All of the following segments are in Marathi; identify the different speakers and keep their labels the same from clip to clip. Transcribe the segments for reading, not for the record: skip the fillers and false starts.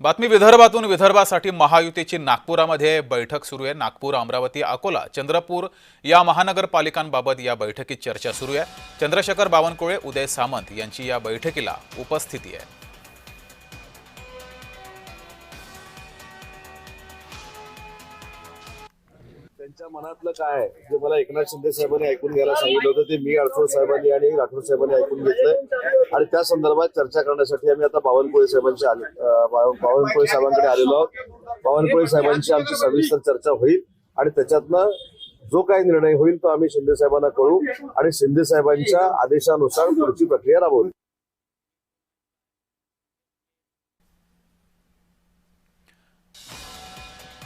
Speaker 1: बातमी विदर्भातून विदर्भासाठी महायुतीची नागपुरामध्ये बैठक सुरू आहे। नागपूर, अमरावती, अकोला, चंद्रपूर या महानगरपालिकांबाबत या बैठकीत चर्चा सुरू आहे। चंद्रशेखर बावनकुळे, उदय सामंत यांची या बैठकीला उपस्थिती आहे।
Speaker 2: त्यांच्या मनातलं काय आहे जे मला एकनाथ शिंदे साहेबांनी ऐकून घ्यायला सांगितलं होतं ते मी राठोड साहेबांनी आणि राठोड साहेबांनी ऐकून घेतलंय आणि त्या संदर्भात चर्चा करण्यासाठी आम्ही आता बावनकुळे साहेबांकडे आलेलो आहोत। बावनकुळे साहेबांची आमची सविस्तर चर्चा होईल आणि त्याच्यातनं जो काही निर्णय होईल तो आम्ही शिंदे साहेबांना कळवू आणि शिंदे साहेबांच्या आदेशानुसार पुढची प्रक्रिया राबवू।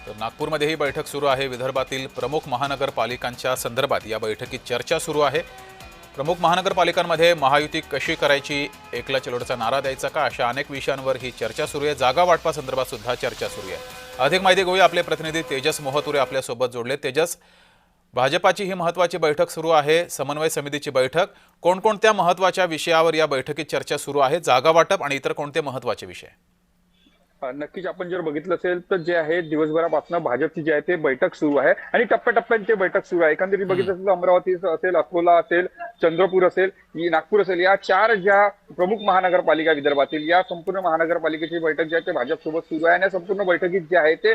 Speaker 1: तर नागपूरमध्ये ही बैठक सुरू आहे। विदर्भातील प्रमुख महानगरपालिकांच्या संदर्भात या बैठकीत चर्चा सुरू आहे। प्रमुख महानगरपालिकांमध्ये महायुती कशी करायची, एकला चलोडचा नारा द्यायचा का, अशा अनेक विषयांवर ही चर्चा सुरू आहे। जागा वाटपासंदर्भात सुद्धा चर्चा सुरू आहे। अधिक माहिती घेऊया, आपले प्रतिनिधी तेजस मोहतुरे आपल्या सोबत जोडले। तेजस, भाजपाची ही महत्त्वाची बैठक सुरू आहे, समन्वय समितीची बैठक। कोणकोणत्या महत्त्वाच्या विषयावर या बैठकीत चर्चा सुरू आहे? जागा वाटप आणि इतर कोणते महत्त्वाचे विषय?
Speaker 3: नक्कीच आपण जर बघितलं असेल तर जे आहे दिवसभरापासून भाजपची जी आहे ते बैठक सुरू आहे आणि टप्प्याटप्प्याने ते बैठक सुरू आहे। एकंदरीत बघितलं असेल तर अमरावती असेल, अकोला असेल, चंद्रपूर असेल, नागपूर असेल, या चार ज्या प्रमुख महानगरपालिका विदर्भातील या संपूर्ण महानगरपालिकेची बैठक जी आहे ते भाजपसोबत सुरू आहे आणि संपूर्ण बैठकीत जे आहे ते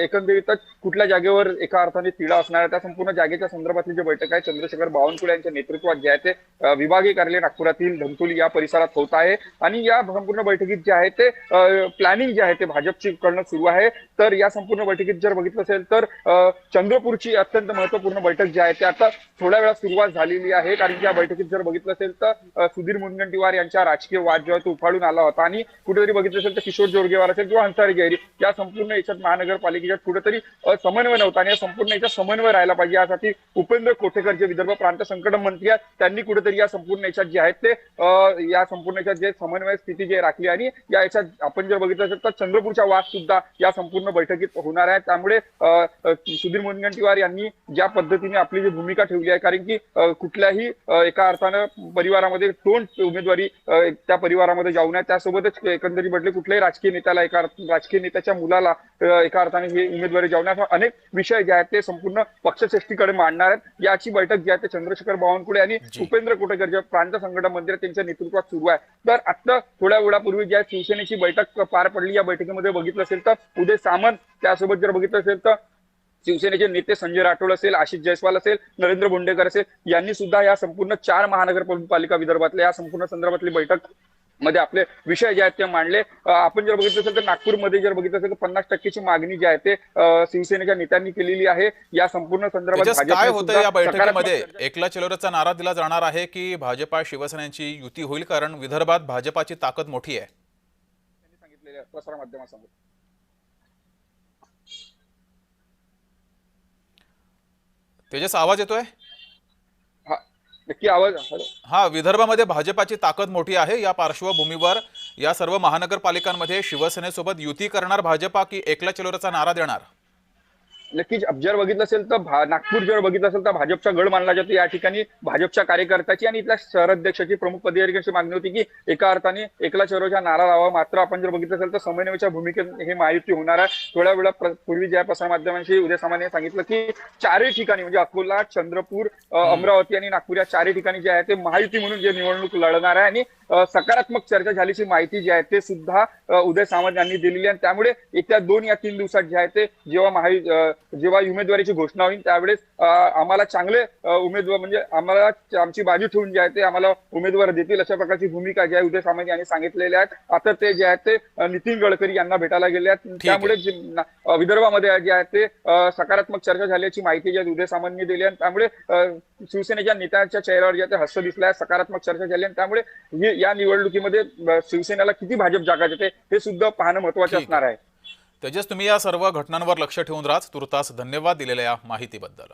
Speaker 3: एकंदरीतच कुठल्या जागेवर एका अर्थाने तिढा असणार आहे त्या संपूर्ण जागेच्या संदर्भातली जी बैठक आहे चंद्रशेखर बावनकुळे यांच्या नेतृत्वात जे आहे ते विभागीय कार्यालय नागपुरातील धनतोली या परिसरात होत आहे आणि या संपूर्ण बैठकीत जे आहे ते प्लॅनिंग आहे ते भाजपची करणं सुरू आहे। तर या संपूर्ण बैठकीत जर बघितलं असेल तर चंद्रपूरची अत्यंत महत्त्वपूर्ण बैठक जी आहे ती आता थोड्या वेळा सुरुवात झालेली आहे, कारण की या बैठकीत जर बघितलं असेल तर सुधीर मुनगंटीवार यांच्या राजकीय वाद जो आहे तो उफाळून आला होता आणि कुठेतरी बघितलं असेल तर किशोर जोरगेवार असेल किंवा हंसारी गैरी या संपूर्ण याच्यात महानगरपालिकेच्या कुठेतरी समन्वय नव्हता आणि या संपूर्ण याच्यात समन्वय राहायला पाहिजे यासाठी उपेंद्र कोठेकर जे विदर्भ प्रांत संघटन मंत्री आहेत त्यांनी कुठेतरी या संपूर्ण याच्यात जे आहेत ते या संपूर्ण याच्यात जे समन्वय स्थिती जे राखली आणि या याच्यात आपण जर बघितलं असेल तर चंद्रपूरचा वाद सुद्धा या संपूर्ण बैठकीत होणार आहे। त्यामुळे सुधीर मुनगंटीवार यांनी ज्या पद्धतीने आपली जी भूमिका ठेवली आहे, कारण की कुठल्याही एका अर्थानं परिवारामध्ये दोन उमेदवारी त्या परिवारामध्ये जाऊ नये, त्यासोबतच एकंदरीत म्हटले कुठल्याही राजकीय नेत्याला राजकीय नेत्याच्या मुलाला एका अर्थाने ही उमेदवारी जाऊ नये, अनेक विषय जे आहेत ते संपूर्ण पक्षश्रेष्ठीकडे मांडणार आहेत। याची बैठक जी आहे ते चंद्रशेखर बावनकुळे आणि उपेंद्र कोठेकर जे प्रांत संघटन मंत्री त्यांच्या नेतृत्वात सुरू आहे। तर आता थोड्या वेळापूर्वी ज्या शिवसेनेची बैठक पार पडली, या बैठकीमध्ये बघितलं असेल तर उदय सामंत, त्यासोबत जर बघितलं असेल तर शिवसेनेचे नेते संजय राठोड असेल, आशिष जयस्वाल असेल, नरेंद्र बोंडेकर असेल, यांनी सुद्धा या संपूर्ण चार महानगरपालिका विदर्भातल्या या संपूर्ण संदर्भातली बैठक मध्ये आपले विषय जे आहेत ते मांडले। आपण जर बघितलं असेल तर नागपूरमध्ये जर बघितलं असेल तर 50% ची मागणी जी आहे ते शिवसेनेच्या नेत्यांनी केलेली आहे। या संपूर्ण संदर्भात
Speaker 1: काय होतं या बैठकीमध्ये? एकला चलोरचा नारा दिला जाणार आहे की भाजपा शिवसेनेची युती होईल? कारण विदर्भात भाजपाची ताकद मोठी आहे
Speaker 3: सांगितलेल्या प्रसार माध्यमासमोर।
Speaker 1: तेजस, आवाज येतोय?
Speaker 3: नक्की आवाज।
Speaker 1: हा, विदर्भामध्ये भाजपाची ताकद मोठी आहे, या पार्श्वभूमीवर या सर्व महानगरपालिकांमध्ये शिवसेनेसोबत युती करणार भाजपा की एकला चलोरचा नारा देणार?
Speaker 3: नक्कीच जर बघितलं असेल तर नागपूर जर बघितलं असेल तर भाजपचा गड मानला जातो। या ठिकाणी भाजपच्या कार्यकर्त्याची आणि इथल्या शहराध्यक्षाची प्रमुख पदाधिकाऱ्यांची मागणी होती की एका अर्थाने एकला चलोचा नारा लावा। मात्र आपण जर बघितलं असेल तर समन्वयाच्या भूमिकेत हे महायुती होणार आहे। थोड्या वेळा पूर्वी ज्या प्रसारमाध्यमांशी उदय सामंत यांनी सांगितलं की चारही ठिकाणी म्हणजे अकोला, चंद्रपूर, अमरावती आणि नागपूर या चारही ठिकाणी जे आहे ते महायुती म्हणून जे निवडणूक लढणार आहे आणि सकारात्मक चर्चा झाल्याची माहिती जी आहे ते सुद्धा उदय सामंत यांनी दिलेली आहे। त्यामुळे येत्या 2 या 3 दिवसात जे आहे ते जेव्हा उमेदवारीची घोषणा होईल त्यावेळेस आम्हाला चांगले उमेदवार म्हणजे आम्हाला आमची बाजू ठेवून जे आहे ते आम्हाला उमेदवार देतील अशा प्रकारची भूमिका जी आहे उदय सामंत यांनी सांगितलेल्या आहेत। आता ते जे आहेत ते नितीन गडकरी यांना भेटायला गेले आहेत, त्यामुळे विदर्भामध्ये जे आहे ते सकारात्मक चर्चा झाल्याची माहिती जी आहे उदय सामंत यांनी दिली आहे। त्यामुळे शिवसेनेच्या नेत्यांच्या चेहऱ्यावर जे आहे हास्य दिसलं आहे, सकारात्मक चर्चा झाली आहे। त्यामुळे या निवडणुकीमध्ये शिवसेनेला किती भाजप जागा देते हे सुद्धा पाहणं महत्त्वाचे असणार आहे।
Speaker 1: तेजस, तुम्ही या सर्व घटनांवर लक्ष ठेवून राहा। तुर्तास धन्यवाद दिलेल्या या माहितीबद्दल।